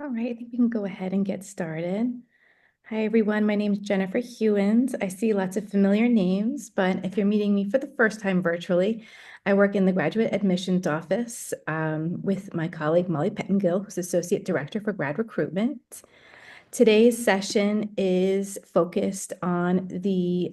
All right, I think we can go ahead and get started. Hi, everyone. My name is Jennifer Hewins. I see lots of familiar names, but if you're meeting me for the first time virtually, I work in the graduate admissions office with my colleague Molly Pettengill, who's Associate Director for Grad Recruitment. Today's session is focused on the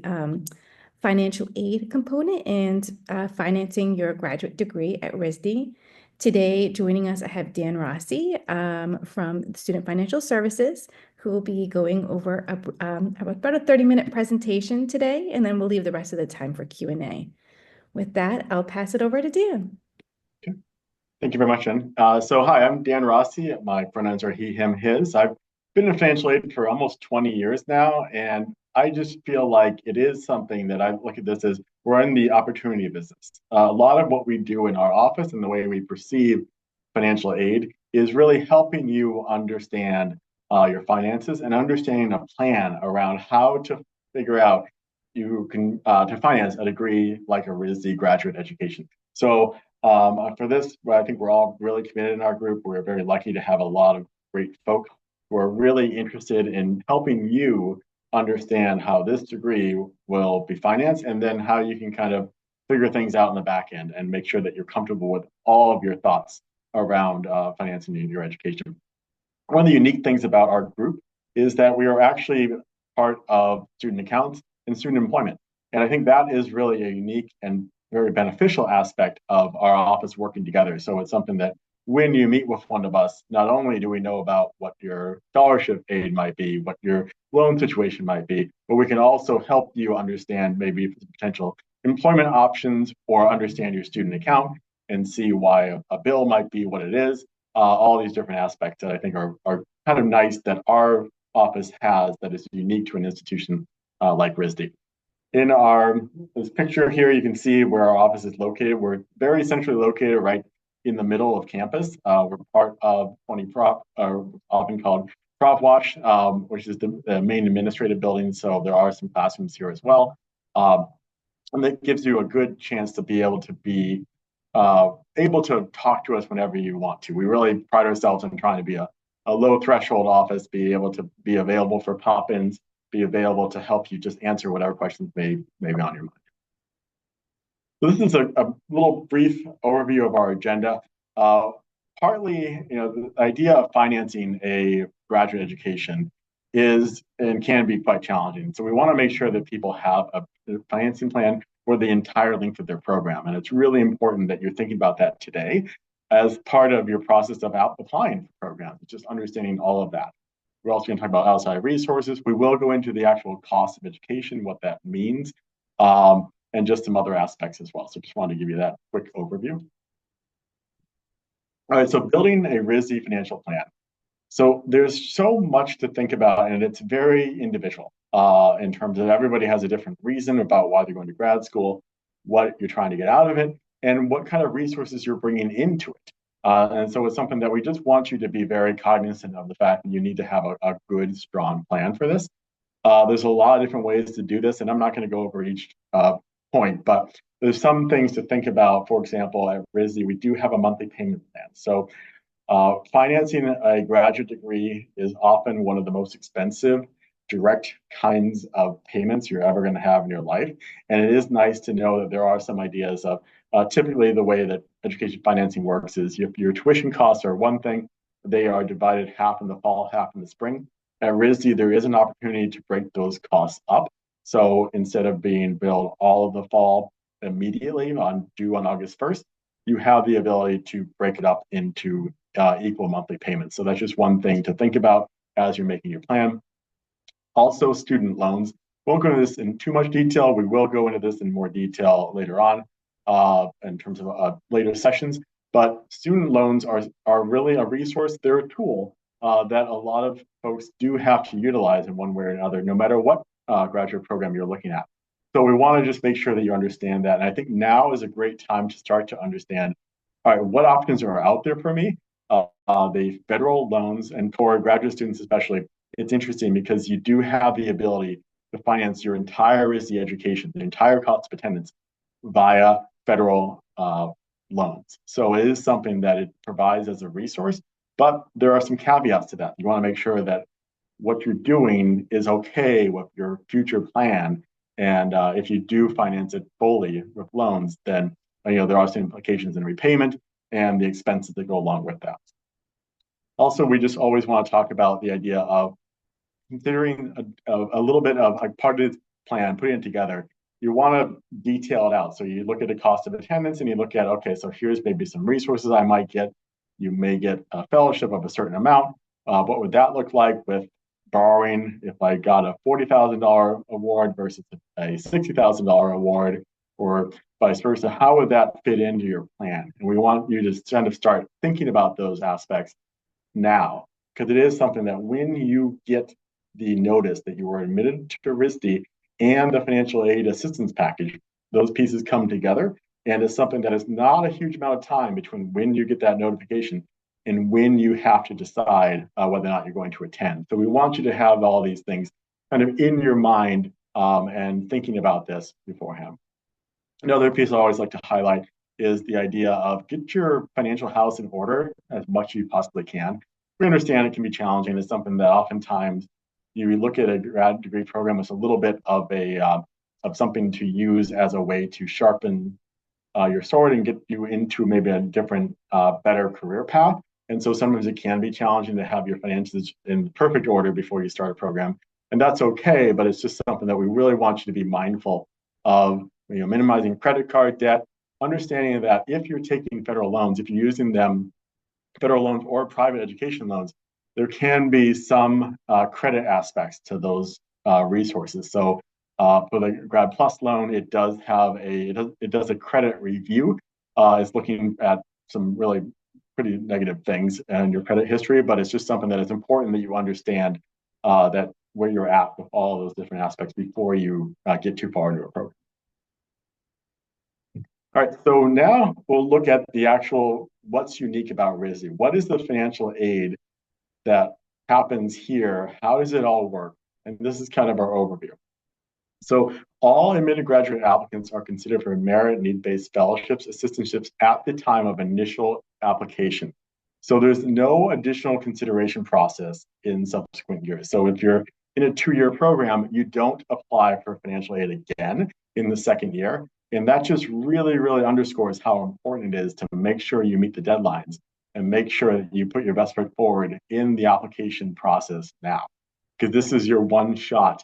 financial aid component and financing your graduate degree at RISD. Today, joining us, I have Dan Rossi from Student Financial Services, who will be going over about a 30-minute presentation today, and then we'll leave the rest of the time for Q&A. With that, I'll pass it over to Dan. Okay. Thank you very much, Jen. Hi, I'm Dan Rossi. My pronouns are he, him, his. I've been in financial aid for almost 20 years now, and I just feel like it is something that I look at this as we're in the opportunity business. A lot of what we do in our office and the way we perceive financial aid is really helping you understand your finances and understanding a plan around how to figure out you can to finance a degree like a RISD graduate education. For this, I think we're all really committed in our group. We're very lucky to have a lot of great folk who are really interested in helping you understand how this degree will be financed and then how you can kind of figure things out in the back end and make sure that you're comfortable with all of your thoughts around financing your education. One of the unique things about our group is that we are actually part of student accounts and student employment. And I think that is really a unique and very beneficial aspect of our office working together. So it's something that when you meet with one of us, not only do we know about what your scholarship aid might be, what your loan situation might be, but we can also help you understand maybe potential employment options or understand your student account and see why a bill might be what it is. All these different aspects that I think are kind of nice that our office has that is unique to an institution like RISD. In this picture here, you can see where our office is located. We're very centrally located right in the middle of campus. We're part of 20 Prop, often called Prop Wash, which is the main administrative building. So there are some classrooms here as well. And that gives you a good chance to be able to able to talk to us whenever you want to. We really pride ourselves in trying to be a low threshold office, be able to be available for pop-ins, be available to help you just answer whatever questions may be on your mind. So this is a little brief overview of our agenda. Partly, the idea of financing a graduate education is and can be quite challenging. So we want to make sure that people have a financing plan for the entire length of their program. And it's really important that you're thinking about that today as part of your process of applying for programs, just understanding all of that. We're also going to talk about outside resources. We will go into the actual cost of education, what that means, and just some other aspects as well. So just wanted to give you that quick overview. All right, so building a RISD financial plan. So there's so much to think about, and it's very individual in terms of everybody has a different reason about why they're going to grad school, what you're trying to get out of it, and what kind of resources you're bringing into it. And so it's something that we just want you to be very cognizant of the fact that you need to have a good, strong plan for this. There's a lot of different ways to do this, and I'm not going to go over each point, but there's some things to think about. For example, at RISD, we do have a monthly payment plan. So financing a graduate degree is often one of the most expensive direct kinds of payments you're ever going to have in your life. And it is nice to know that there are some ideas of typically the way that education financing works is if your tuition costs are one thing, they are divided half in the fall, half in the spring. At RISD, there is an opportunity to break those costs up. So instead of being billed all of the fall immediately due on August 1st, you have the ability to break it up into equal monthly payments. So that's just one thing to think about as you're making your plan. Also, student loans. Won't go into this in too much detail. We will go into this in more detail later on in terms of later sessions. But student loans are really a resource. They're a tool that a lot of folks do have to utilize in one way or another, no matter what graduate program you're looking at. So we want to just make sure that you understand that. And I think now is a great time to start to understand, all right, what options are out there for me? The federal loans, and for graduate students especially, it's interesting because you do have the ability to finance your entire RISD education, the entire cost of attendance via federal loans. So it is something that it provides as a resource But there are some caveats to that. You want to make sure that what you're doing is okay with your future plan. And if you do finance it fully with loans, then there are some implications in repayment and the expenses that go along with that. Also, we just always want to talk about the idea of considering a little bit of a part of the plan, putting it together. You want to detail it out. So you look at the cost of attendance and you look at, okay, so here's maybe some resources I might get. You may get a fellowship of a certain amount. What would that look like with borrowing if I got a $40,000 award versus a $60,000 award, or vice versa? How would that fit into your plan? And we want you to kind of start thinking about those aspects now, because it is something that when you get the notice that you were admitted to RISD and the financial aid assistance package, those pieces come together. And it's something that is not a huge amount of time between when you get that notification and when you have to decide whether or not you're going to attend. So we want you to have all these things kind of in your mind and thinking about this beforehand. Another piece I always like to highlight is the idea of get your financial house in order as much as you possibly can. We understand it can be challenging. It's something that oftentimes you look at a grad degree program as a little bit of something to use as a way to sharpen your sword and get you into maybe a different, better career path. And so sometimes it can be challenging to have your finances in perfect order before you start a program. And that's okay, but it's just something that we really want you to be mindful of, minimizing credit card debt, understanding that if you're taking federal loans, if you're using them, federal loans or private education loans, there can be some credit aspects to those resources. So for the Grad Plus loan, it does have it does a credit review. It's looking at some really pretty negative things in your credit history, but it's just something that is important that you understand that where you're at with all those different aspects before you get too far into a program. All right, so now we'll look at the actual what's unique about RISD. What is the financial aid that happens here? How does it all work? And this is kind of our overview. So all admitted graduate applicants are considered for merit need-based fellowships, assistantships at the time of initial application. So there's no additional consideration process in subsequent years. So if you're in a 2-year program, you don't apply for financial aid again in the second year. And that just really, really underscores how important it is to make sure you meet the deadlines and make sure that you put your best foot forward in the application process now, because this is your one shot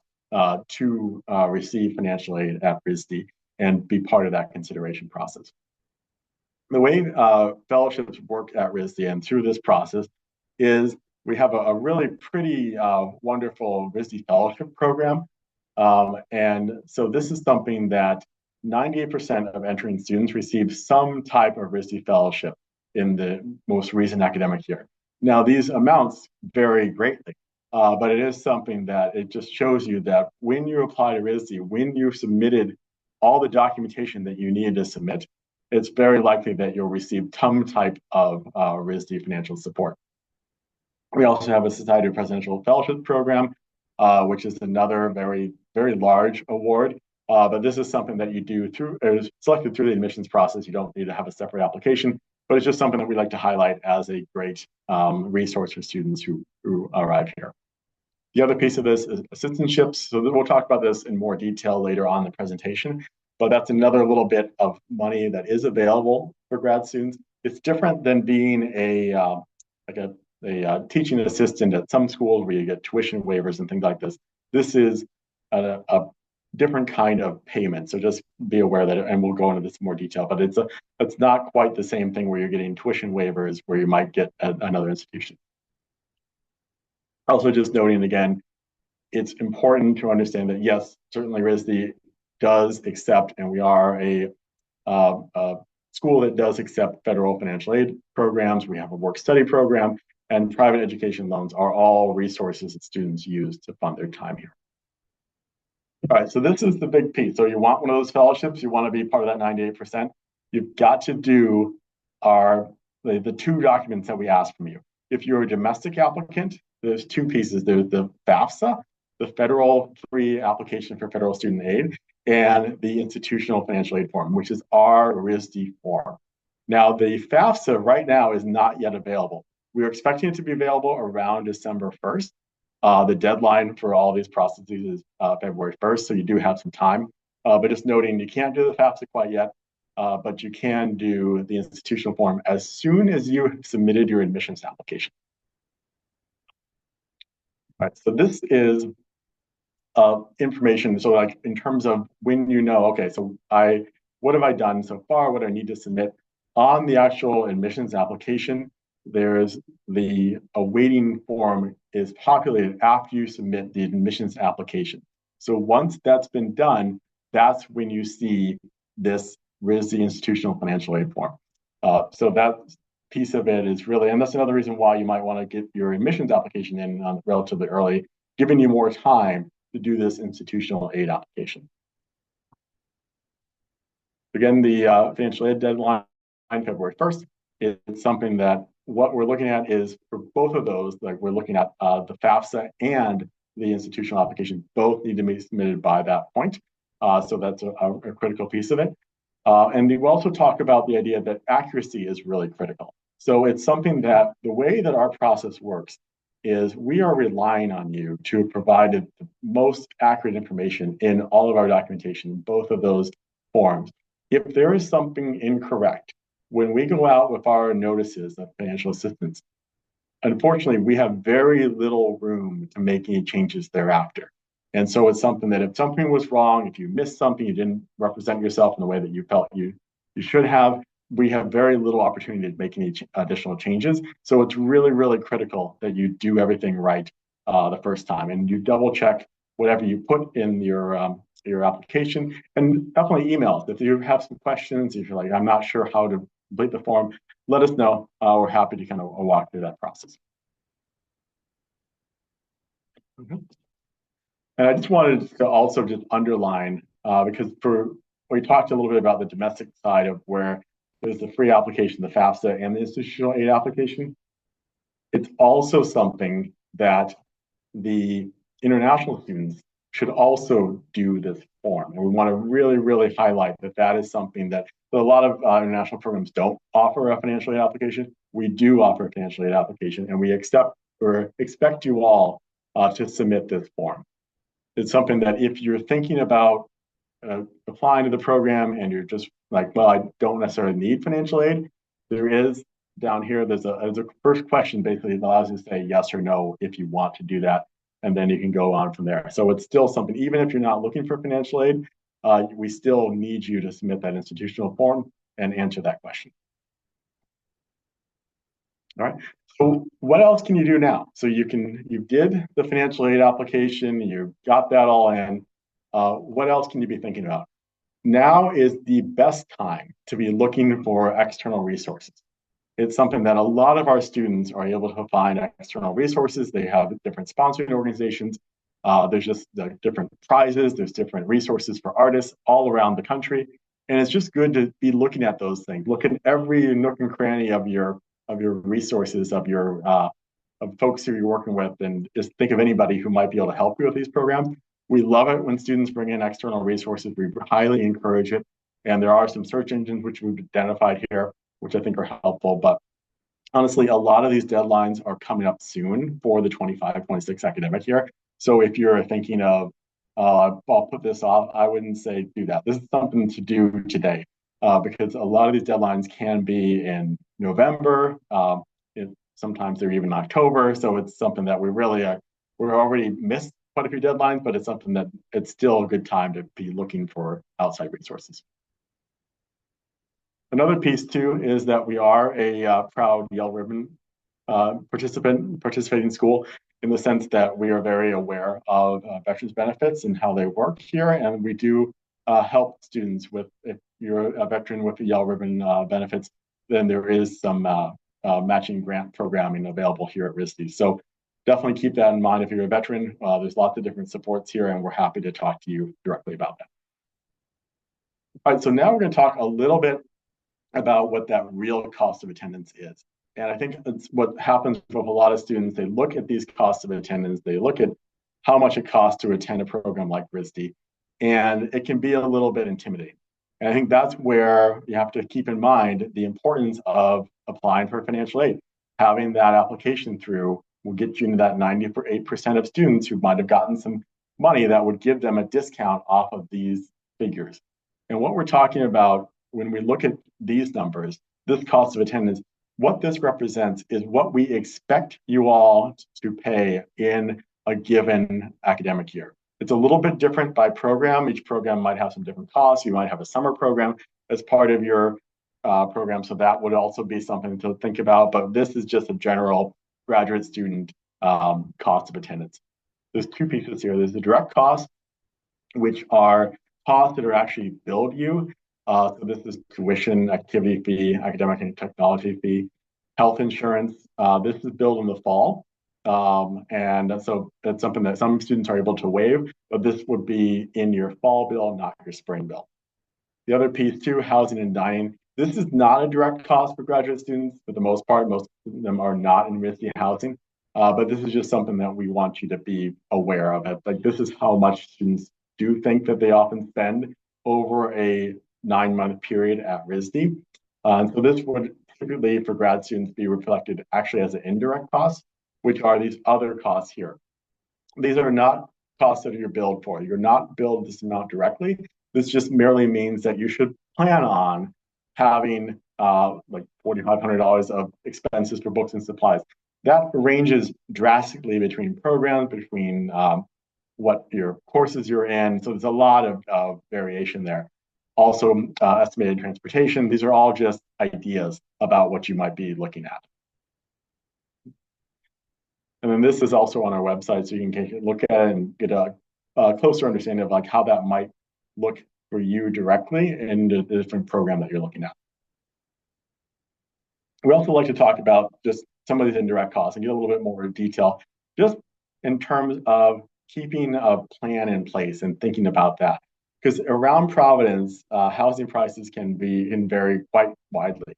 to receive financial aid at RISD and be part of that consideration process. The way fellowships work at RISD and through this process is we have a really pretty wonderful RISD fellowship program. And so this is something that 98% of entering students receive some type of RISD fellowship in the most recent academic year. Now, these amounts vary greatly, but it is something that it just shows you that when you apply to RISD, when you submitted all the documentation that you needed to submit, it's very likely that you'll receive some type of RISD financial support. We also have a Society of Presidential Fellowship Program, which is another very, very large award. But this is something that you do through, is selected through the admissions process. You don't need to have a separate application, but it's just something that we like to highlight as a great resource for students who arrive here. The other piece of this is assistantships. So we'll talk about this in more detail later on in the presentation, but that's another little bit of money that is available for grad students. It's different than being a teaching assistant at some schools where you get tuition waivers and things like this. This is a different kind of payment. So just be aware that, and we'll go into this in more detail, but it's not quite the same thing where you're getting tuition waivers where you might get at another institution. Also just noting again, it's important to understand that yes, certainly RISD does accept, and we are a school that does accept federal financial aid programs. We have a work-study program, and private education loans are all resources that students use to fund their time here. All right, so this is the big piece. So you want one of those fellowships, you want to be part of that 98%, you've got to do the 2 documents that we ask from you. If you're a domestic applicant, there's 2 pieces. There's the FAFSA, the Federal Free Application for Federal Student Aid, and the Institutional Financial Aid Form, which is our RISD form. Now, the FAFSA right now is not yet available. we're expecting it to be available around December 1st. The deadline for all these processes is February 1st, so you do have some time. But just noting, you can't do the FAFSA quite yet, but you can do the institutional form as soon as you have submitted your admissions application. All right, so this is information. So like in terms of when you know, okay, so what have I done so far? What do I need to submit on the actual admissions application? There's the awaiting form is populated after you submit the admissions application. So once that's been done, that's when you see this RISD institutional financial aid form. So that piece of it is really, and that's another reason why you might want to get your admissions application in relatively early, giving you more time to do this institutional aid application. Again, the financial aid deadline, February 1st, is something that what we're looking at is for both of those, like we're looking at the FAFSA and the institutional application, both need to be submitted by that point. So that's a critical piece of it. And we also talk about the idea that accuracy is really critical. So it's something that the way that our process works is we are relying on you to provide the most accurate information in all of our documentation, both of those forms. If there is something incorrect, when we go out with our notices of financial assistance, unfortunately, we have very little room to make any changes thereafter. And so it's something that if something was wrong, if you missed something, you didn't represent yourself in the way that you felt you should have, we have very little opportunity to make any additional changes. So it's really, really critical that you do everything right the first time, and you double check whatever you put in your application, and definitely emails. If you have some questions, if you're like, I'm not sure how to complete the form, let us know. We're happy to kind of walk through that process. And I just wanted to also just underline, because we talked a little bit about the domestic side of where there's the free application, the FAFSA, and the institutional aid application. It's also something that the international students should also do this form. And we want to really, really highlight that that is something that a lot of international programs don't offer a financial aid application. We do offer a financial aid application, and we accept or expect you all to submit this form. It's something that if you're thinking about applying to the program and you're just like, well, I don't necessarily need financial aid, there is down here, there's a first question basically that allows you to say yes or no if you want to do that. And then you can go on from there. So it's still something, even if you're not looking for financial aid, we still need you to submit that institutional form and answer that question. All right. So what else can you do now? So you did the financial aid application, you got that all in. What else can you be thinking about? Now is the best time to be looking for external resources. It's something that a lot of our students are able to find external resources. They have different sponsoring organizations. There's just different prizes. There's different resources for artists all around the country. And it's just good to be looking at those things. Look at every nook and cranny of your resources, of folks who you're working with, and just think of anybody who might be able to help you with these programs. We love it when students bring in external resources. We highly encourage it. And there are some search engines which we've identified here, which I think are helpful. But honestly, a lot of these deadlines are coming up soon for the 25-26 academic year. So if you're thinking of, I'll put this off, I wouldn't say do that. This is something to do today, because a lot of these deadlines can be in November. Sometimes they're even October. So it's something that we're already missed quite a few deadlines, but it's something that it's still a good time to be looking for outside resources. Another piece too is that we are a proud Yellow Ribbon participating school, in the sense that we are very aware of veterans benefits and how they work here, and we do help students with, if you're a veteran with the Yellow Ribbon benefits, then there is some matching grant programming available here at RISD. So definitely keep that in mind if you're a veteran. There's lots of different supports here, and we're happy to talk to you directly about that. All right, so now we're going to talk a little bit about what that real cost of attendance is. And I think that's what happens with a lot of students. They look at these costs of attendance, they look at how much it costs to attend a program like RISD, and it can be a little bit intimidating. And I think that's where you have to keep in mind the importance of applying for financial aid. having that application through will get you into that 98% of students who might have gotten some money that would give them a discount off of these figures. And what we're talking about when we look at these numbers, this cost of attendance, what this represents is what we expect you all to pay in a given academic year. It's a little bit different by program. Each program might have some different costs. You might have a summer program as part of your program, so that would also be something to think about. But this is just a general graduate student cost of attendance. There's two pieces here. There's the direct costs, which are costs that are actually billed you. So this is tuition, activity fee, academic and technology fee, health insurance. This is billed in the fall. And so that's something that some students are able to waive, but this would be in your fall bill, not your spring bill. The other piece too, housing and dining. This is not a direct cost for graduate students for the most part. Most of them are not in RISD housing, but this is just something that we want you to be aware of. Like this is how much students do think that they often spend over a 9-month period at RISD. And so this would typically for grad students be reflected actually as an indirect cost, which are these other costs here. These are not costs that you're billed for. You're not billed this amount directly. This just merely means that you should plan on having like $4,500 of expenses for books and supplies. That ranges drastically between programs, between what your courses you're in. So there's a lot of variation there. Also, estimated transportation. These are all just ideas about what you might be looking at. And then this is also on our website, so you can look at it and get a closer understanding of like how that might look for you directly in the different program that you're looking at. We also like to talk about just some of these indirect costs and get a little bit more detail, just in terms of keeping a plan in place and thinking about that. Because around Providence, housing prices can vary quite widely.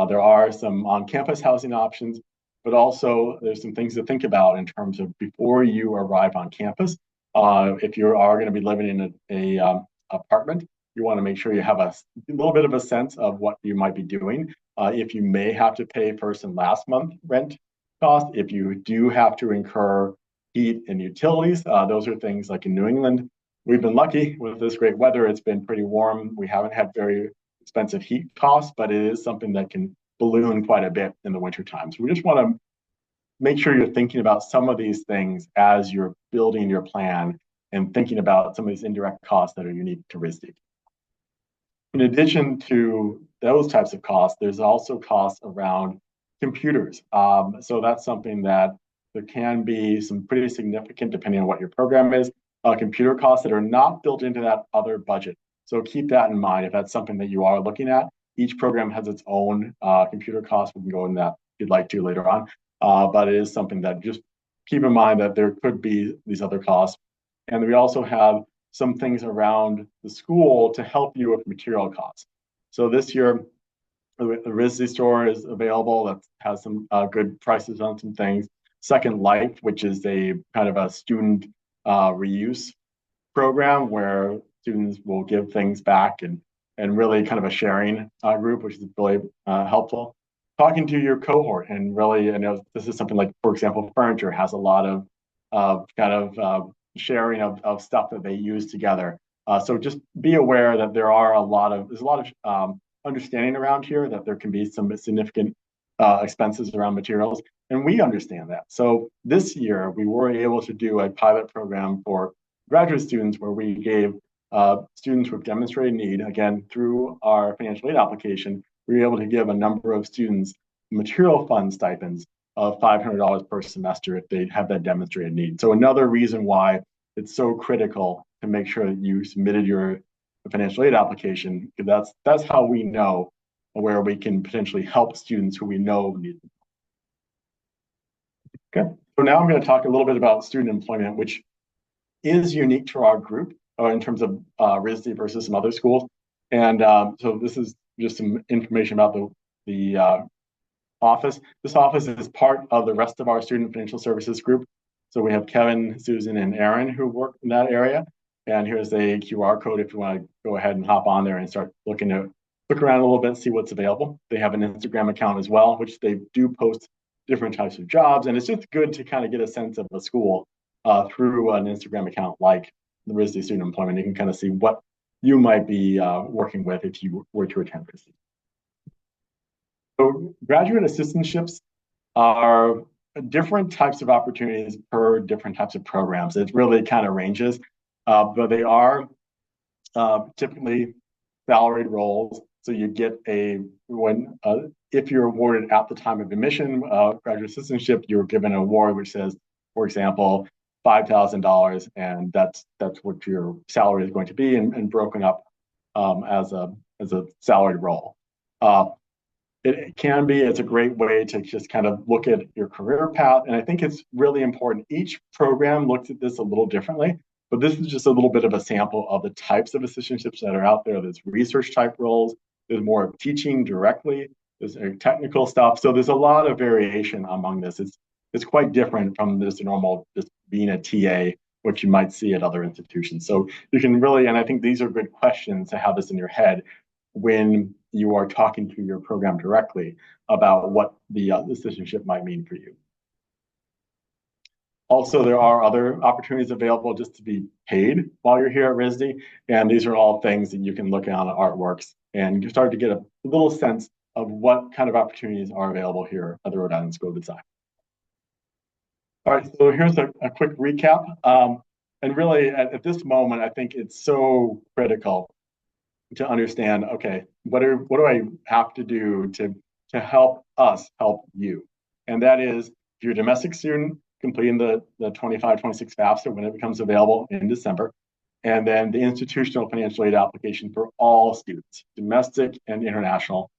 There are some on-campus housing options, but also there's some things to think about in terms of before you arrive on campus. If you are going to be living in a apartment, you want to make sure you have a little bit of a sense of what you might be doing. If you may have to pay first and last month rent cost, if you do have to incur heat and utilities, those are things like in New England. We've been lucky with this great weather. It's been pretty warm. We haven't had very expensive heat costs, but it is something that can balloon quite a bit in the winter time. So we just want to make sure you're thinking about some of these things as you're building your plan and thinking about some of these indirect costs that are unique to RISD. In addition to those types of costs, there's also costs around computers. So that's something that there can be some pretty significant, depending on what your program is, computer costs that are not built into that other budget. So keep that in mind if that's something that you are looking at. Each program has its own computer costs. We can go into that if you'd like to later on. But it is something that just keep in mind that there could be these other costs. And we also have some things around the school to help you with material costs. So this year, the RISD store is available that has some good prices on some things. Second Life, which is a kind of a student reuse program where students will give things back and really kind of a sharing group, which is really helpful. Talking to your cohort and really, I know this is something like, for example, furniture has a lot of kind of sharing of stuff that they use together. So just be aware that there's a lot of understanding around here that there can be some significant expenses around materials. And we understand that. So this year we were able to do a pilot program for graduate students where we gave students with demonstrated need, again, through our financial aid application, we were able to give a number of students material fund stipends of $500 per semester if they have that demonstrated need. So another reason why it's so critical to make sure that you submitted your financial aid application, because that's how we know where we can potentially help students who we know need them. Okay, so now I'm going to talk a little bit about student employment, which is unique to our group in terms of RISD versus some other schools. And so this is just some information about the office. This office is part of the rest of our student financial services group. So we have Kevin, Susan, and Aaron who work in that area. And here's a QR code if you want to go ahead and hop on there and start look around a little bit, see what's available. They have an Instagram account as well, which they do post different types of jobs. And it's just good to kind of get a sense of the school through an Instagram account like the RISD Student Employment. You can kind of see what you might be working with if you were to attend RISD. So graduate assistantships are different types of opportunities per different types of programs. It really kind of ranges, but they are typically salaried roles. So you get if you're awarded at the time of admission, graduate assistantship, you're given an award which says, for example, $5,000, and that's what your salary is going to be, and broken up as a salaried role. It's a great way to just kind of look at your career path. And I think it's really important. Each program looks at this a little differently, but this is just a little bit of a sample of the types of assistantships that are out there. There's research type roles, there's more teaching directly, there's technical stuff. So there's a lot of variation among this. It's quite different from this normal, just being a TA, which you might see at other institutions. So you can really, and I think these are good questions to have this in your head when you are talking to your program directly about what the assistantship might mean for you. Also, there are other opportunities available just to be paid while you're here at RISD, and these are all things that you can look at on Artworks and you start to get a little sense of what kind of opportunities are available here at the Rhode Island School of Design. All right, so here's a quick recap. And really, at this moment, I think it's so critical to understand, okay, what do I have to do to help us help you? And that is, if you're a domestic student, completing the 25-26 FAFSA when it becomes available in December, and then the institutional financial aid application for all students, domestic and international,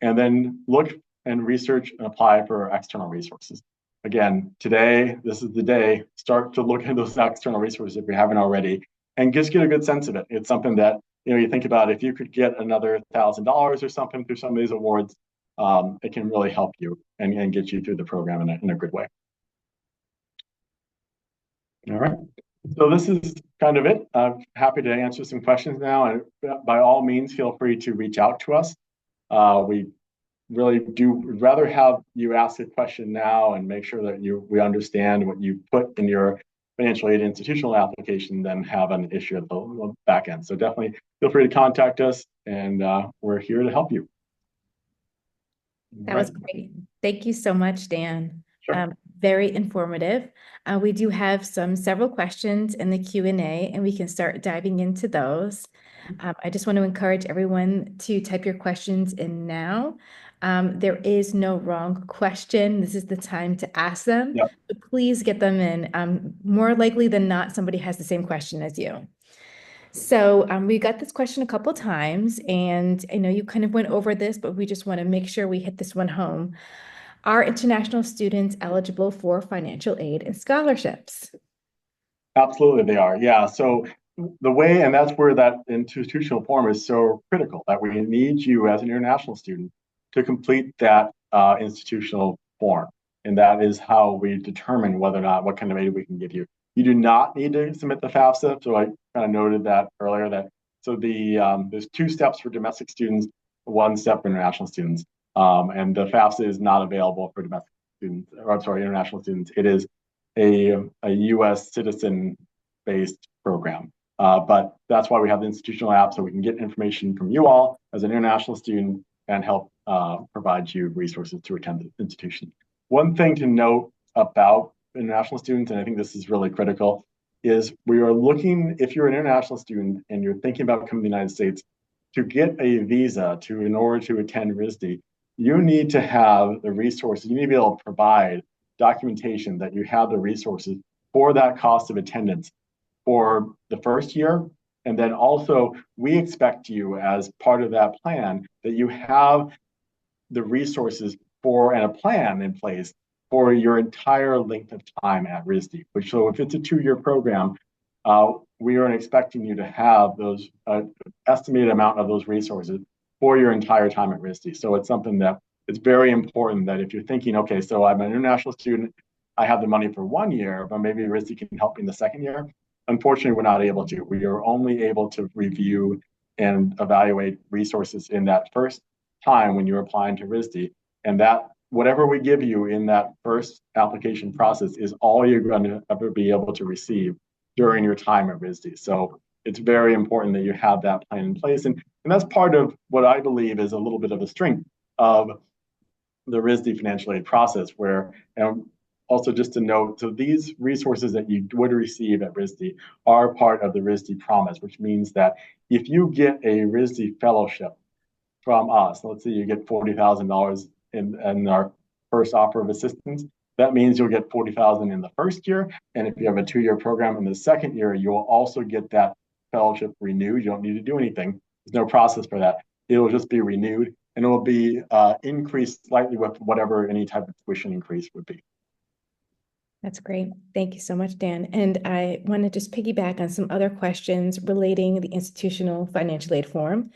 and then look and research and apply for external resources. Again, today, this is the day, start to look at those external resources if you haven't already, and just get a good sense of it. It's something that, you think about if you could get another $1,000 or something through some of these awards, it can really help you and get you through the program in a good way. All right. So this is kind of it. I'm happy to answer some questions now. And by all means, feel free to reach out to us. We really would rather have you ask a question now and make sure that we understand what you put in your financial aid institutional application than have an issue at the back end. So definitely feel free to contact us, and we're here to help you. That was great. Thank you so much, Dan. Sure. Very informative. We do have several questions in the Q&A, and we can start diving into those. I just want to encourage everyone to type your questions in now. There is no wrong question. This is the time to ask them. Yep. So please get them in. More likely than not, somebody has the same question as you. So we got this question a couple times, and I know you kind of went over this, but we just want to make sure we hit this one home. Are international students eligible for financial aid and scholarships? Absolutely, they are. Yeah. So the way, and that's where that institutional form is so critical, that we need you as an international student to complete that institutional form. And that is how we determine whether or not what kind of aid we can give you. You do not need to submit the FAFSA. So I kind of noted that earlier there's 2 steps for domestic students, 1 step for international students. And the FAFSA is not available for domestic students, or I'm sorry, international students. It is a U.S. citizen-based program. But that's why we have the institutional app, so we can get information from you all as an international student and help provide you resources to attend the institution. One thing to note about international students, and I think this is really critical, is we are looking, if you're an international student and you're thinking about coming to the United States, to get a visa in order to attend RISD, you need to have the resources. You need to be able to provide documentation that you have the resources for that cost of attendance for the first year. And then also, we expect you, as part of that plan, that you have the resources and a plan in place for your entire length of time at RISD. So if it's a 2-year program, we are expecting you to have those estimated amount of those resources for your entire time at RISD. So it's something that it's very important that if you're thinking, okay, so I'm an international student, I have the money for 1 year, but maybe RISD can help me in the second year. Unfortunately, we're not able to. We are only able to review and evaluate resources in that first time when you're applying to RISD. And that whatever we give you in that first application process is all you're going to ever be able to receive during your time at RISD. So it's very important that you have that plan in place. And that's part of what I believe is a little bit of a strength of the RISD financial aid process, where also just to note, so these resources that you would receive at RISD are part of the RISD promise, which means that if you get a RISD fellowship from us, let's say you get $40,000 in our first offer of assistance, that means you'll get $40,000 in the first year. And if you have a 2-year program in the second year, you'll also get that fellowship renewed. You don't need to do anything. There's no process for that. It'll just be renewed, and it will be increased slightly with whatever any type of tuition increase would be. That's great. Thank you so much, Dan. And I want to just piggyback on some other questions relating the institutional financial aid form.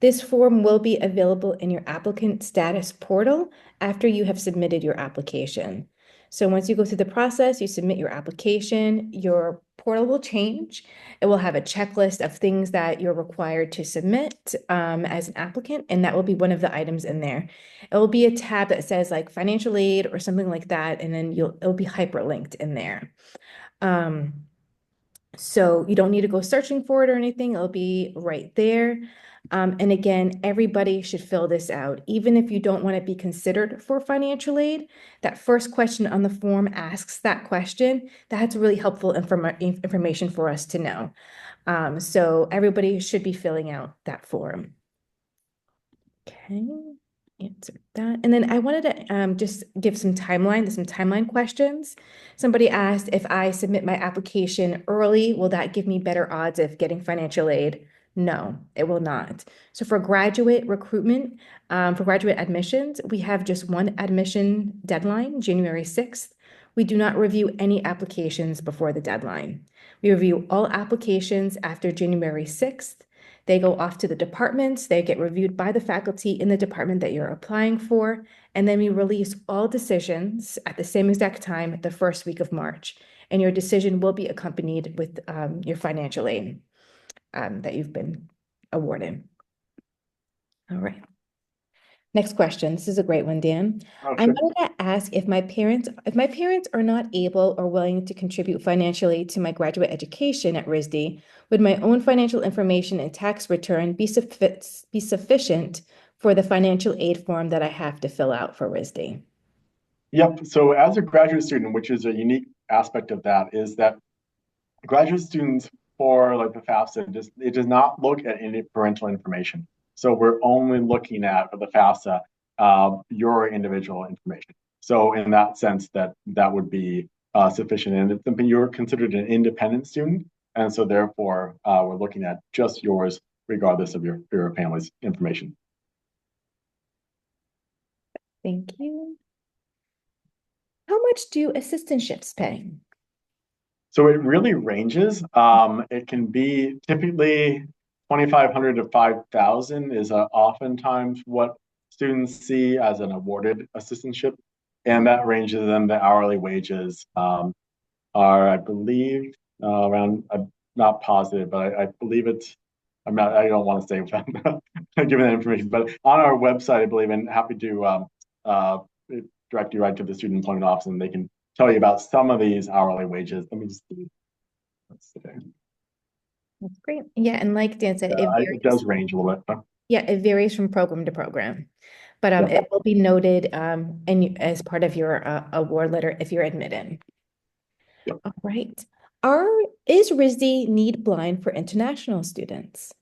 This form will be available in your applicant status portal after you have submitted your application. So once you go through the process, you submit your application, your portal will change. It will have a checklist of things that you're required to submit as an applicant, and that will be one of the items in there. It will be a tab that says like financial aid or something like that, and then it'll be hyperlinked in there. So you don't need to go searching for it or anything. It'll be right there. And again, everybody should fill this out. Even if you don't want to be considered for financial aid, that first question on the form asks that question. That's really helpful information for us to know. So everybody should be filling out that form. Okay, answer that. And then I wanted to just give some timeline questions. Somebody asked, if I submit my application early, will that give me better odds of getting financial aid? No, it will not. So for graduate recruitment, for graduate admissions, we have just one admission deadline, January 6th. We do not review any applications before the deadline. We review all applications after January 6th. They go off to the departments, they get reviewed by the faculty in the department that you're applying for, and then we release all decisions at the same exact time the first week of March. And your decision will be accompanied with your financial aid that you've been awarded. All right. Next question. This is a great one, Dan. Oh, I sure. wanted to ask if my parents are not able or willing to contribute financially to my graduate education at RISD, would my own financial information and tax return be sufficient for the financial aid form that I have to fill out for RISD? Yep. So as a graduate student, which is a unique aspect of that, is that graduate students for like the FAFSA, it does not look at any parental information. So we're only looking at for the FAFSA your individual information. So in that sense, that would be sufficient. And it's something you're considered an independent student, and so therefore we're looking at just yours, regardless of your family's information. Thank you. How much do assistantships pay? So it really ranges. It can be typically 2,500 to 5,000 is oftentimes what students see as an awarded assistantship, and that ranges. And the hourly wages are, I believe, around. I'm not positive, but I believe it's. I'm not. I don't want to say without giving that information, but on our website, I believe, and happy to direct you right to the student employment office, and they can tell you about some of these hourly wages. Let me just see. Let's see. That's great. Yeah, and like Dan said, it It varies. does range a little bit. Yeah, it varies from program to program, but Yeah. it will be noted and as part of your award letter if you're admitted. Yeah. All right. Is RISD need blind for international students?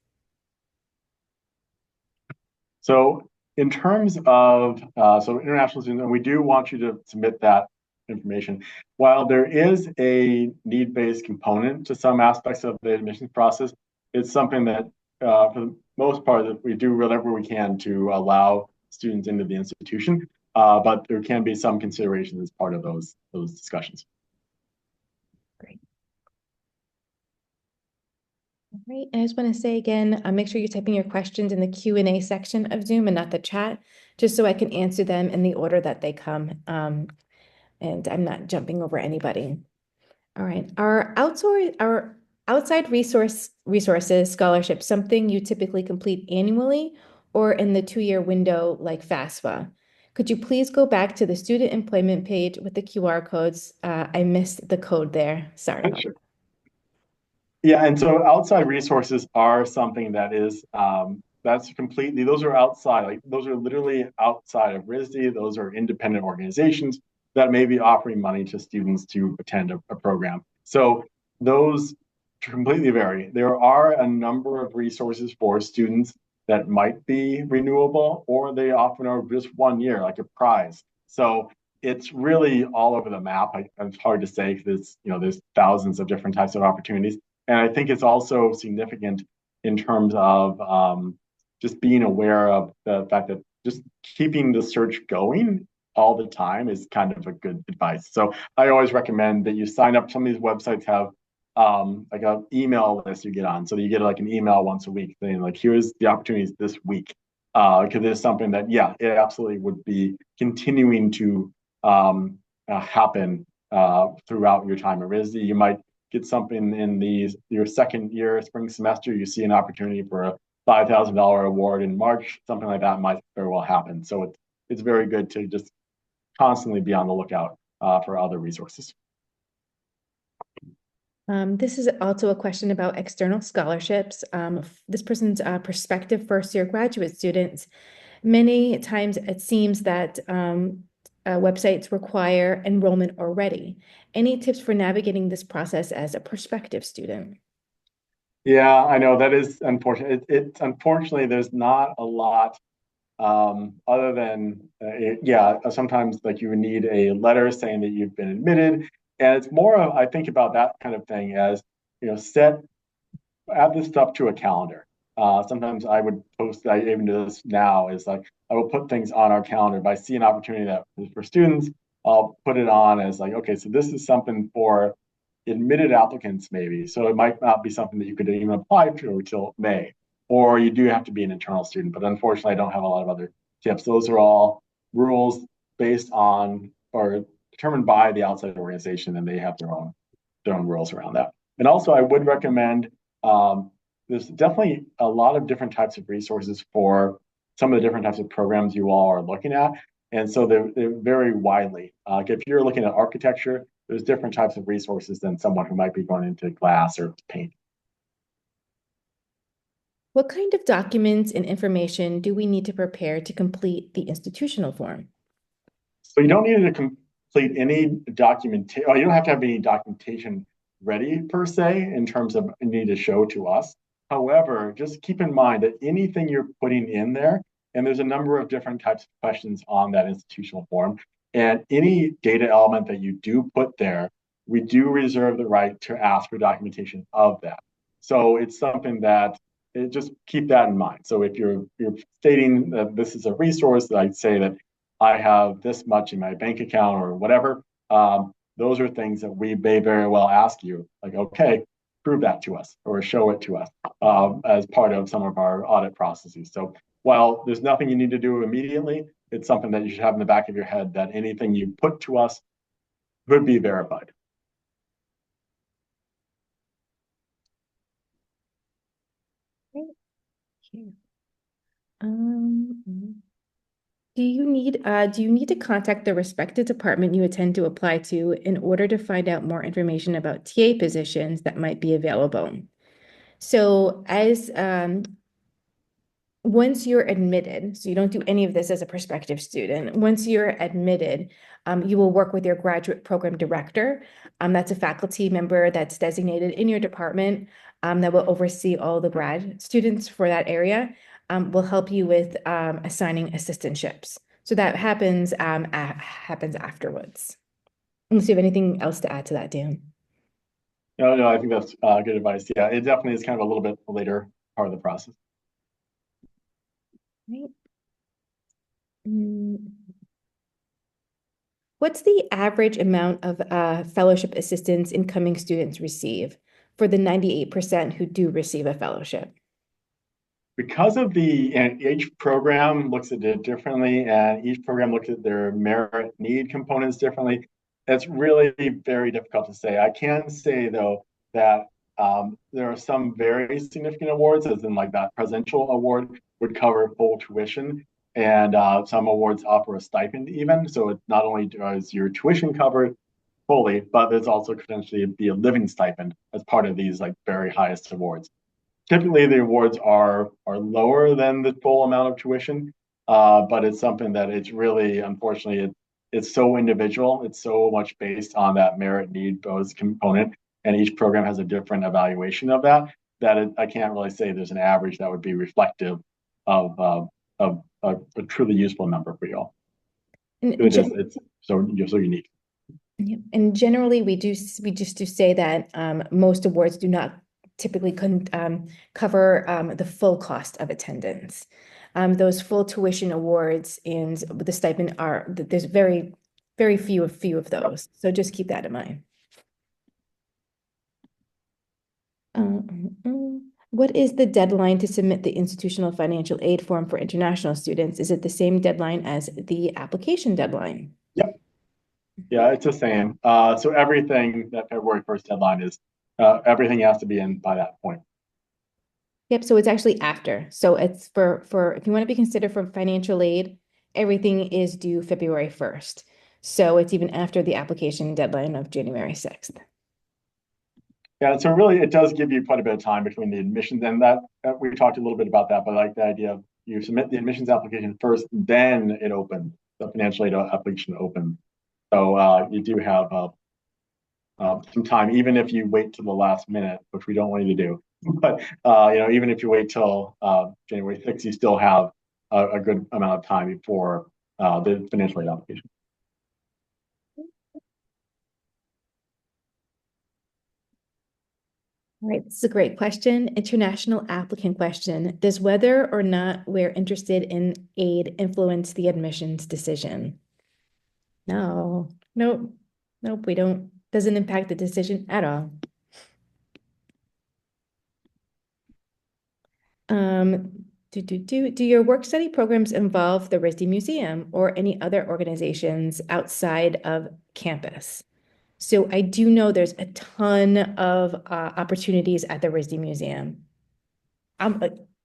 So in terms of so international students, and we do want you to submit that information. While there is a need-based component to some aspects of the admissions process, it's something that for the most part that we do whatever we can to allow students into the institution. But there can be some considerations as part of those discussions. Great. All right. I just want to say again, make sure you're typing your questions in the Q&A section of Zoom and not the chat, just so I can answer them in the order that they come. And I'm not jumping over anybody. All right. Are outside resources scholarships something you typically complete annually or in the 2-year window like FAFSA? Could you please go back to the student employment page with the QR codes? I missed the code there. Sorry about Sure. Yeah, and so outside resources are something that is that's completely those are outside, like those are literally outside of RISD. Those are independent organizations that may be offering money to students to attend a program. So those completely vary. There are a number of resources for students that might be renewable, or they often are just 1 year, like a prize. So it's really all over the map. It's hard to say because there's thousands of different types of opportunities. And I think it's also significant in terms of just being aware of the fact that just keeping the search going all the time is kind of a good advice. So I always recommend that you sign up. Some of these websites have like an email list you get on. So you get like an email once a week saying like, here's the opportunities this week. Because it's something that, yeah, it absolutely would be continuing to happen throughout your time at RISD. You might get something in your second year spring semester, you see an opportunity for a $5,000 award in March, something like that might very well happen. So it's very good to just constantly be on the lookout for other resources. This is also a question about external scholarships. This person's prospective first-year graduate students. Many times it seems that websites require enrollment already. Any tips for navigating this process as a prospective student? Yeah, I know that is unfortunate. It's unfortunately there's not a lot other than yeah, sometimes like you would need a letter saying that you've been admitted, and it's more of I think about that kind of thing as set add this stuff to a calendar. Sometimes I would post, I even do this now, is like I will put things on our calendar. If I see an opportunity that is for students, I'll put it on as like, okay, so this is something for admitted applicants, maybe. So it might not be something that you could even apply to until May, or you do have to be an internal student. But unfortunately, I don't have a lot of other tips. Those are all rules based on or determined by the outside organization, and they have their own rules around that. And also, I would recommend there's definitely a lot of different types of resources for some of the different types of programs you all are looking at. And so they're very widely. If you're looking at architecture, there's different types of resources than someone who might be going into glass or paint. What kind of documents and information do we need to prepare to complete the institutional form? So you don't need to complete any documentation. Oh, you don't have to have any documentation ready per se in terms of need to show to us. However, just keep in mind that anything you're putting in there, and there's a number of different types of questions on that institutional form, and any data element that you do put there, we do reserve the right to ask for documentation of that. So it's something that just keep that in mind. So if you're stating that this is a resource, that I'd say that I have this much in my bank account or whatever. Those are things that we may very well ask you, like, okay, prove that to us or show it to us as part of some of our audit processes. So while there's nothing you need to do immediately, it's something that you should have in the back of your head that anything you put to us could be verified. Thank you. Um, do you need to contact the respective department you intend to apply to in order to find out more information about TA positions that might be available? So as once you're admitted, so you don't do any of this as a prospective student, once you're admitted, you will work with your graduate program director. That's a faculty member that's designated in your department that will oversee all the grad students for that area, will help you with assigning assistantships. So that happens happens afterwards. Unless you have anything else to add to that, Dan. No, no, I think that's good advice. Yeah, it definitely is kind of a little bit later part of the process. Right. Mm. What's the average amount of fellowship assistance incoming students receive for the 98% who do receive a fellowship? Because of and each program looks at it differently, and each program looks at their merit need components differently. It's really very difficult to say. I can say though that there are some very significant awards, as in like that presidential award would cover full tuition. And some awards offer a stipend even. So it not only does your tuition covered fully, but there's also potentially be a living stipend as part of these like very highest awards. Typically, the awards are lower than the full amount of tuition, but it's something that it's really, unfortunately, it's so individual. It's so much based on that merit need both component, and each program has a different evaluation of that. I can't really say there's an average that would be reflective of a truly useful number for you all. And, It's so unique. yeah, and generally, we just do say that most awards do not typically cover the full cost of attendance. Those full tuition awards and the stipend there's very few of those. So just keep that in mind. What is the deadline to submit the institutional financial aid form for international students? Is it the same deadline as the application deadline? Yep. Yeah, it's the same. So everything that February 1st deadline is, everything has to be in by that point. Yep, so it's actually after. So it's for if you want to be considered for financial aid, everything is due February 1st. So it's even after the application deadline of January 6th. Yeah, so really it does give you quite a bit of time between the admissions and that we talked a little bit about that, but I like the idea of you submit the admissions application first, then it opens, the financial aid application opens. So you do have some time, even if you wait till the last minute, which we don't want you to do. But even if you wait till January 6th, you still have a good amount of time before the financial aid application. All right, this is a great question. International applicant question. Does whether or not we're interested in aid influence the admissions decision? No, nope, nope, we don't. Doesn't impact the decision at all. Do your work study programs involve the RISD Museum or any other organizations outside of campus? So I do know there's a ton of opportunities at the RISD Museum.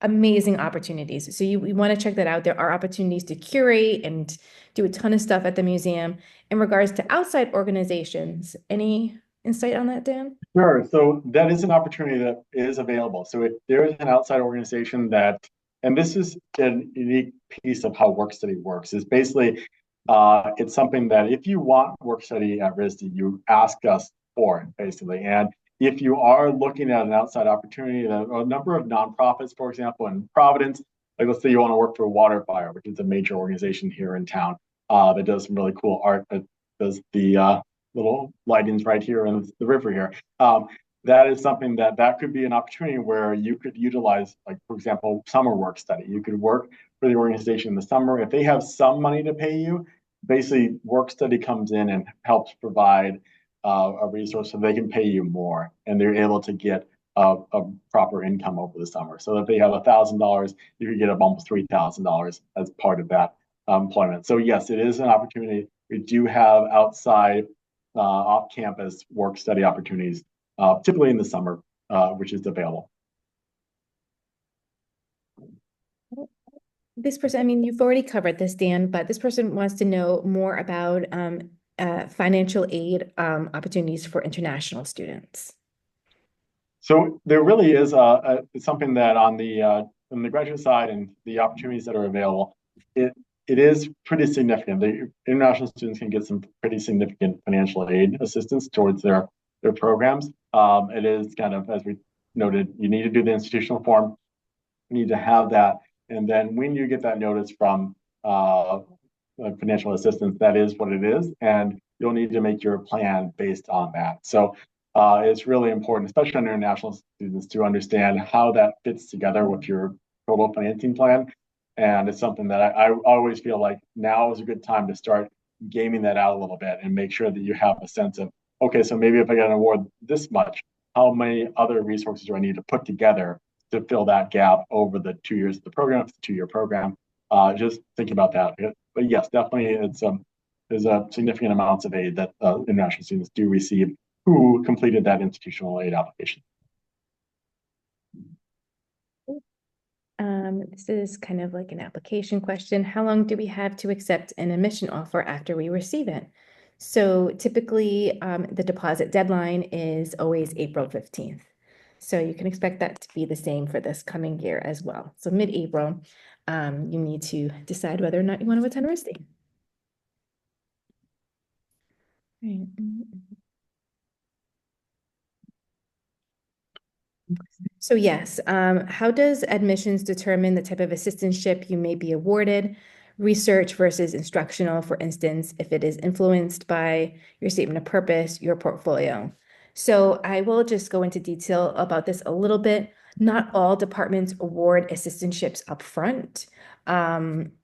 Amazing opportunities. So we want to check that out. There are opportunities to curate and do a ton of stuff at the museum. In regards to outside organizations, any insight on that, Dan? Sure. So that is an opportunity that is available. So if there is an outside organization that, and this is a unique piece of how work study works, is basically it's something that if you want work study at RISD, you ask us for it, basically. And if you are looking at an outside opportunity, a number of nonprofits, for example, in Providence, like let's say you want to work for Water Fire, which is a major organization here in town that does some really cool art, that does the little lightings right here in the river here. That is something that could be an opportunity where you could utilize, like, for example, summer work study. You could work for the organization in the summer. If they have some money to pay you, basically work study comes in and helps provide a resource so they can pay you more and they're able to get a proper income over the summer. So if they have $1,000, you could get almost $3,000 as part of that employment. So yes, it is an opportunity. We do have outside off-campus work study opportunities, typically in the summer, which is available. This person, I mean, you've already covered this, Dan, but this person wants to know more about financial aid opportunities for international students. So there really is something that on the graduate side and the opportunities that are available, it is pretty significant. The international students can get some pretty significant financial aid assistance towards their programs. It is kind of, as we noted, you need to do the institutional form, you need to have that, and then when you get that notice from financial assistance, that is what it is, and you'll need to make your plan based on that. So it's really important, especially on international students, to understand how that fits together with your total financing plan. And it's something that I always feel like now is a good time to start gaming that out a little bit and make sure that you have a sense of, okay, so maybe if I get an award this much, how many other resources do I need to put together to fill that gap over the 2 years of the program, it's a 2-year program. Just think about that. But yes, definitely there's a significant amounts of aid that international students do receive who completed that institutional aid application. This is kind of like an application question. How long do we have to accept an admission offer after we receive it? So typically, the deposit deadline is always April 15th. So you can expect that to be the same for this coming year as well. So mid-April, you need to decide whether or not you want to attend RISD. Right. So yes, how does admissions determine the type of assistantship you may be awarded? Research versus instructional, for instance, if it is influenced by your statement of purpose, your portfolio. So I will just go into detail about this a little bit. Not all departments award assistantships upfront.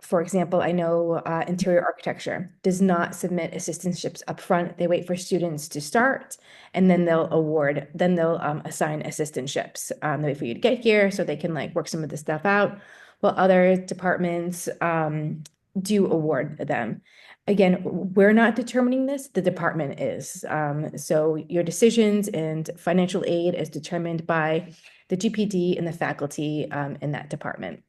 For example, I know interior architecture does not submit assistantships upfront. They wait for students to start and then they'll assign assistantships. They wait for you to get here so they can like work some of the stuff out, while other departments do award them. Again, we're not determining this, the department is. So your decisions and financial aid is determined by the GPD and the faculty in that department.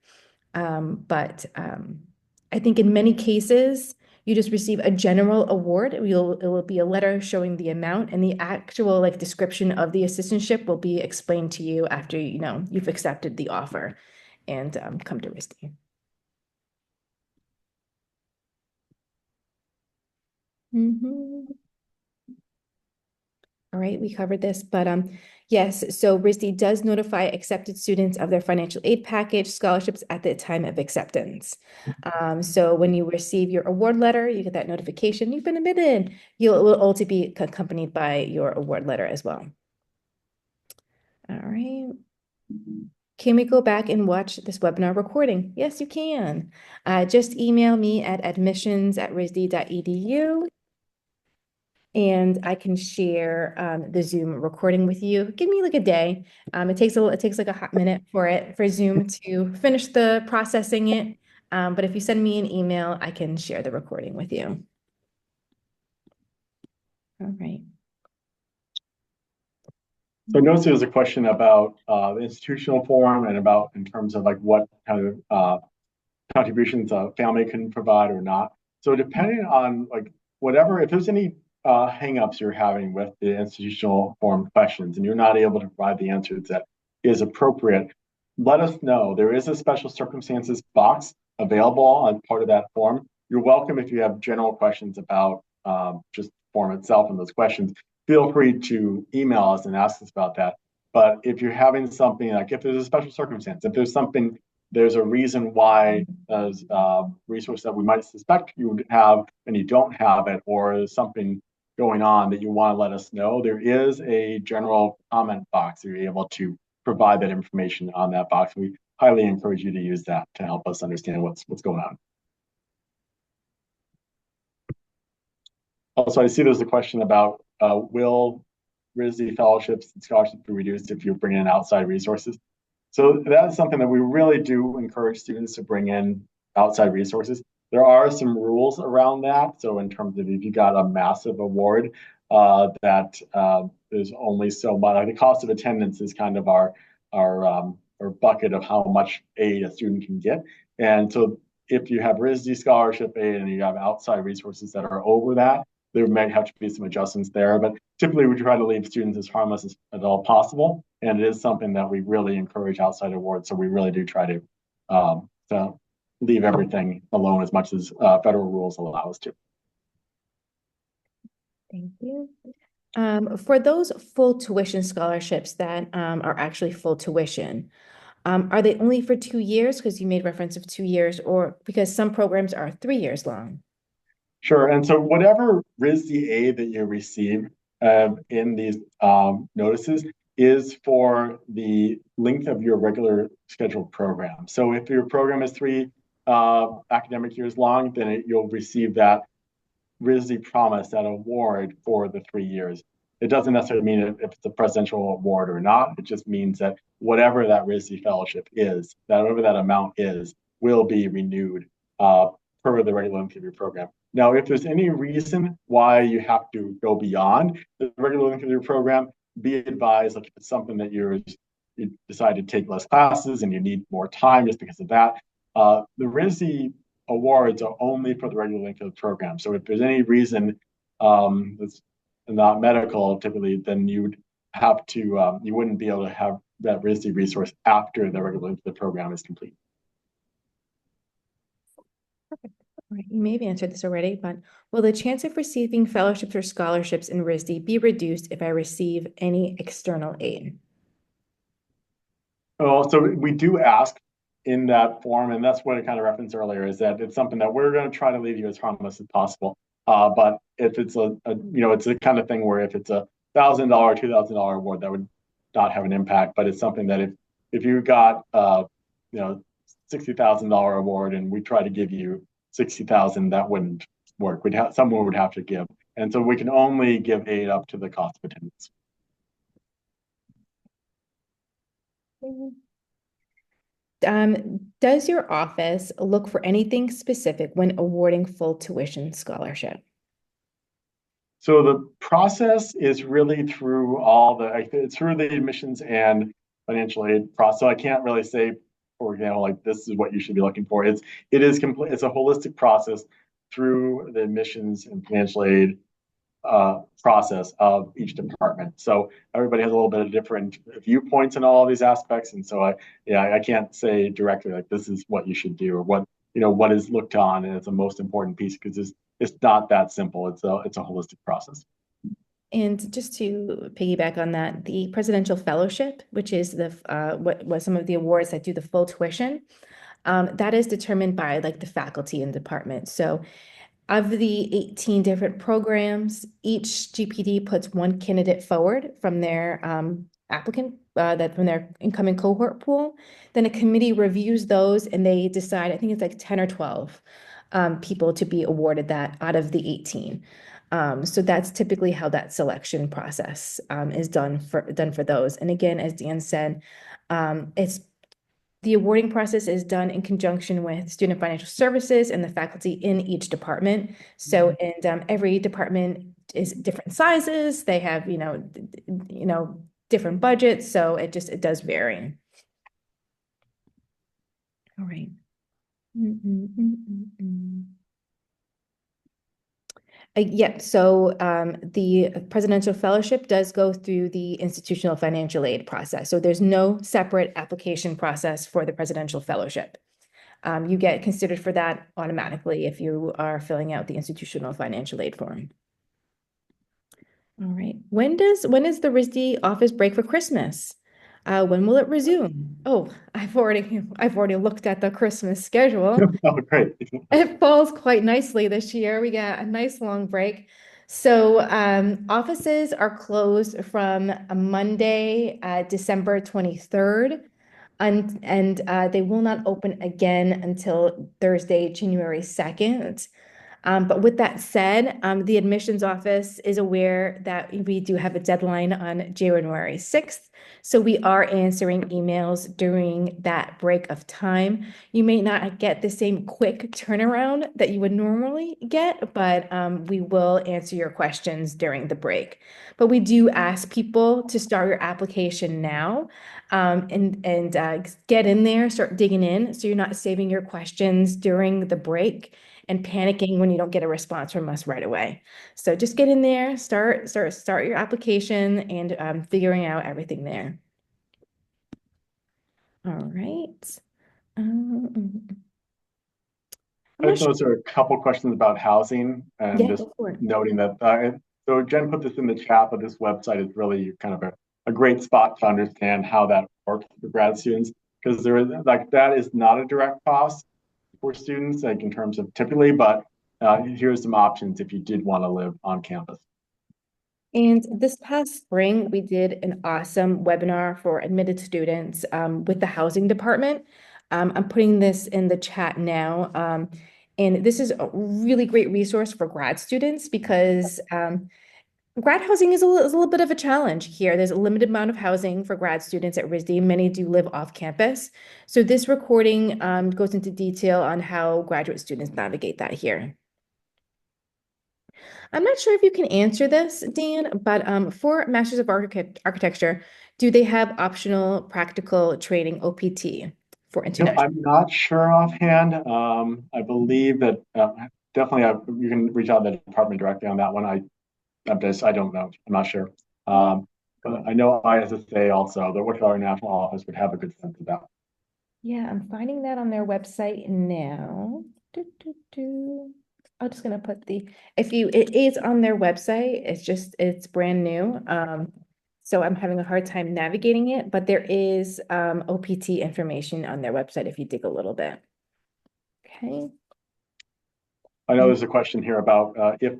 But I think in many cases, you just receive a general award. It will be a letter showing the amount, and the actual like description of the assistantship will be explained to you after you've accepted the offer and come to RISD. All right, we covered this, but yes, so RISD does notify accepted students of their financial aid package scholarships at the time of acceptance. So when you receive your award letter, you get that notification, you've been admitted. It will also be accompanied by your award letter as well. All right. Can we go back and watch this webinar recording? Yes, you can. Just email me at admissions@risd.edu. And I can share the Zoom recording with you. Give me like a day. It takes like a hot minute for Zoom to finish the processing it. But if you send me an email, I can share the recording with you. All right. So I noticed there was a question about the institutional form and about in terms of like what kind of contributions a family can provide or not. So depending on like whatever, if there's any hangups you're having with the institutional form questions and you're not able to provide the answers that is appropriate, let us know. There is a special circumstances box available on part of that form. You're welcome if you have general questions about just the form itself and those questions. Feel free to email us and ask us about that. But if you're having something like if there's a special circumstance, if there's something there's a reason why there's resource that we might suspect you would have and you don't have it, or there's something going on that you want to let us know. There is a general comment box. You're able to provide that information on that box. We highly encourage you to use that to help us understand what's going on. Also, I see there's a question about will RISD fellowships and scholarships be reduced if you're bringing in outside resources? So that's something that we really do encourage students to bring in outside resources. There are some rules around that. So in terms of if you got a massive award, that there's only so much. Like the cost of attendance is kind of our bucket of how much aid a student can get. And so if you have RISD scholarship aid and you have outside resources that are over that, there may have to be some adjustments there. But typically, we try to leave students as harmless as all possible. And it is something that we really encourage outside awards. So we really do try to leave everything alone as much as federal rules allow us to. Thank you. For those full tuition scholarships that are actually full tuition, are they only for 2 years? Because you made reference of 2 years, or because some programs are 3 years long? Sure. And so whatever RISD aid that you receive in these notices is for the length of your regular scheduled program. So if your program is 3 academic years long, then you'll receive that RISD promise, that award for the 3 years. It doesn't necessarily mean if it's a presidential award or not. It just means that whatever that RISD fellowship is, that whatever that amount is, will be renewed per the regular length of your program. Now, if there's any reason why you have to go beyond the regular length of your program, be advised, like if it's something that you're you decide to take less classes and you need more time just because of that. The RISD awards are only for the regular length of the program. So if there's any reason that's not medical, typically, then you would have to you wouldn't be able to have that RISD resource after the regular length of the program is complete. Perfect. All right, you may have answered this already, but will the chance of receiving fellowships or scholarships in RISD be reduced if I receive any external aid? Oh, so we do ask in that form, and that's what I kind of referenced earlier, is that it's something that we're going to try to leave you as harmless as possible. But if it's it's the kind of thing where if it's $1,000, $2,000 award, that would not have an impact. But it's something that if you got $60,000 award and we try to give you 60,000, that wouldn't work. Someone would have to give, and so we can only give aid up to the cost of attendance. Does your office look for anything specific when awarding full tuition scholarship? So the process is really through all it's through the admissions and financial aid process. So I can't really say, for example, like this is what you should be looking for. It is complete. It's a holistic process through the admissions and financial aid process of each department. So everybody has a little bit of different viewpoints in all these aspects, and so I can't say directly like this is what you should do or what is looked on as the most important piece because it's not that simple. It's a holistic process. And just to piggyback on that, the Presidential Fellowship, which is what was some of the awards that do the full tuition, that is determined by like the faculty and department. So of the 18 different programs, each GPD puts one candidate forward from their applicant, from their incoming cohort pool. Then a committee reviews those and they decide, I think it's like 10 or 12 people to be awarded that out of the 18. So that's typically how that selection process is done for those. And again, as Dan said, the awarding process is done in conjunction with student financial services and the faculty in each department. So, and every department is different sizes. They have, different budgets. So it does vary. All right. Yeah, so the Presidential Fellowship does go through the institutional financial aid process. So there's no separate application process for the Presidential Fellowship. You get considered for that automatically if you are filling out the institutional financial aid form. All right. When is the RISD office break for Christmas? When will it resume? Oh, I've already looked at the Christmas schedule. Oh, great. It falls quite nicely this year. We get a nice long break. So offices are closed from a Monday, December 23rd, and they will not open again until Thursday, January 2nd. But with that said, the admissions office is aware that we do have a deadline on January 6th. So we are answering emails during that break of time. You may not get the same quick turnaround that you would normally get, but we will answer your questions during the break. But we do ask people to start your application now and get in there, start digging in, so you're not saving your questions during the break and panicking when you don't get a response from us right away. So just get in there, start your application and figuring out everything there. All right. I'm not sure. Those are a couple questions about housing and Yeah, just go for it. noting that. So Jen put this in the chat, but this website is really kind of a great spot to understand how that works for grad students because there is like that is not a direct cost for students, like in terms of typically, but here's some options if you did want to live on campus. And this past spring, we did an awesome webinar for admitted students with the housing department. I'm putting this in the chat now. And this is a really great resource for grad students because grad housing is a little bit of a challenge here. There's a limited amount of housing for grad students at RISD. Many do live off campus. So this recording goes into detail on how graduate students navigate that here. I'm not sure if you can answer this, Dan, but for Masters of Architecture, do they have optional practical training OPT for No, international? I'm not sure offhand. I believe that definitely you can reach out to the department directly on that one. I don't know. I'm not sure. Yeah. But I know ISSA also, the Wichita National Office would have a good sense of that. Yeah, I'm finding that on their website now. I'm just gonna put it is on their website. It's brand new. So I'm having a hard time navigating it, but there is OPT information on their website if you dig a little bit. Okay. I know there's a question here about if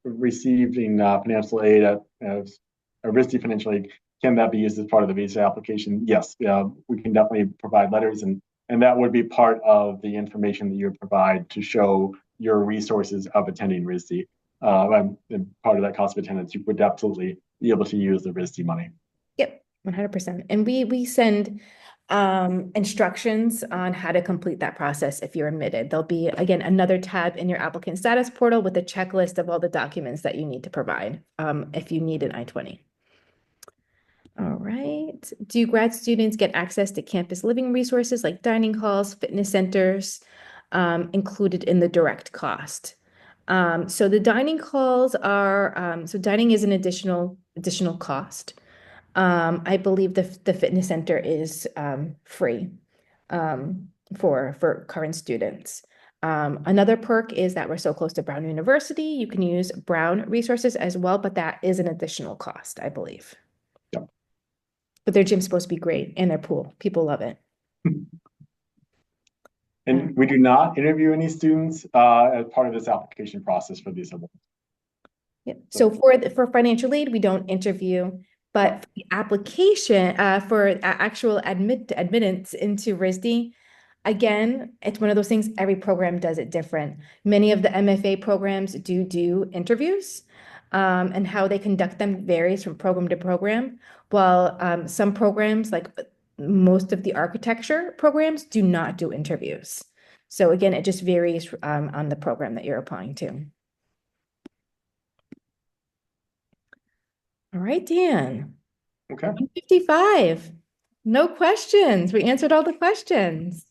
receiving financial aid as a RISD financial aid, can that be used as part of the visa application? Yes, we can definitely provide letters, and that would be part of the information that you would provide to show your resources of attending RISD. And part of that cost of attendance, you would absolutely be able to use the RISD money. Yep, 100%. And we send instructions on how to complete that process if you're admitted. There'll be, again, another tab in your applicant status portal with a checklist of all the documents that you need to provide if you need an I-20. All right. Do grad students get access to campus living resources like dining halls, fitness centers, included in the direct cost? So the dining halls are, so dining is an additional cost. I believe the fitness center is free for current students. Another perk is that we're so close to Brown University. You can use Brown resources as well, but that is an additional cost, I believe. Yep. But their gym's supposed to be great and their pool. People love it. Uh, And we do not interview any students as part of this application process for these awards. Yeah. So So, for financial aid, we don't interview, no. but for the application for actual admittance into RISD, again, it's one of those things. Every program does it different. Many of the MFA programs do interviews, and how they conduct them varies from program to program. While some programs, like most of the architecture programs, do not do interviews. So again, it just varies on the program that you're applying to. All right, Dan. Okay. 155. No questions. We answered all the questions.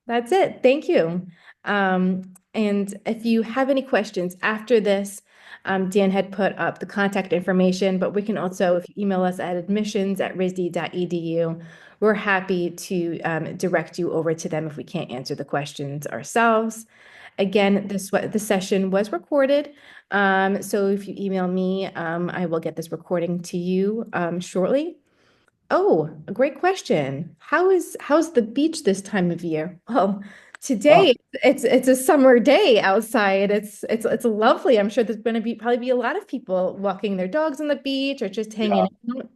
That's it. Thank you. And if you have any questions after this, Dan had put up the contact information, but we can also, if you email us at admissions@risd.edu, we're happy to direct you over to them if we can't answer the questions ourselves. Again, this session was recorded. So if you email me, I will get this recording to you shortly. Oh, a great question. How's the beach this time of year? Well, Oh, today it's a summer day outside. It's lovely. I'm sure there's going to be probably be a lot of people walking their dogs on the beach or just hanging yeah. out.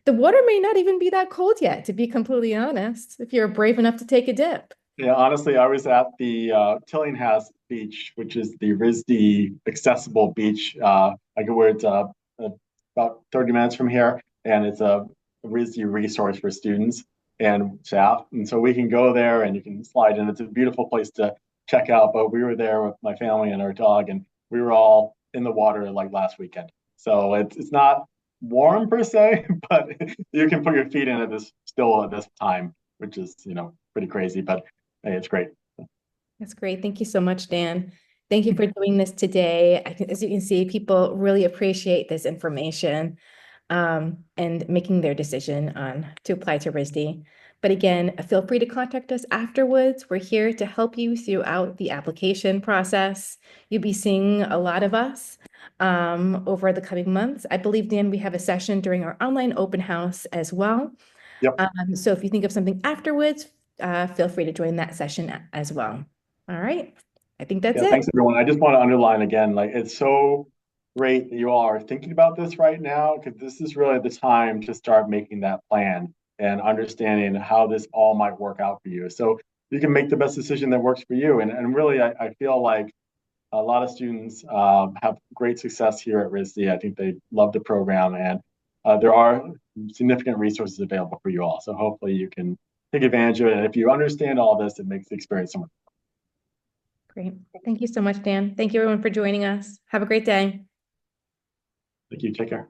The water may not even be that cold yet, to be completely honest, if you're brave enough to take a dip. Yeah, honestly, I was at the Tillinghast Beach, which is the RISD accessible beach. I go where it's about 30 minutes from here, and it's a RISD resource for students and staff. And so we can go there and you can slide in. It's a beautiful place to check out. But we were there with my family and our dog, and we were all in the water like last weekend. So it's not warm per se, but you can put your feet in it still at this time, which is pretty crazy. But hey, it's great. That's great. Thank you so much, Dan. Thank you for doing this today. As you can see, people really appreciate this information and making their decision on to apply to RISD. But again, feel free to contact us afterwards. We're here to help you throughout the application process. You'll be seeing a lot of us over the coming months. I believe, Dan, we have a session during our online open house as well. Yep. So if you think of something afterwards, feel free to join that session as well. All right. I think that's Yeah, it. thanks everyone. I just want to underline again, like it's so great that you all are thinking about this right now because this is really the time to start making that plan and understanding how this all might work out for you. So you can make the best decision that works for you. And really, I feel like a lot of students have great success here at RISD. I think they love the program, and there are significant resources available for you all. So hopefully you can take advantage of it. And if you understand all this, it makes the experience so much Great. Thank you so much, Dan. Thank you everyone for joining us. Have a great day. Thank you. Take care.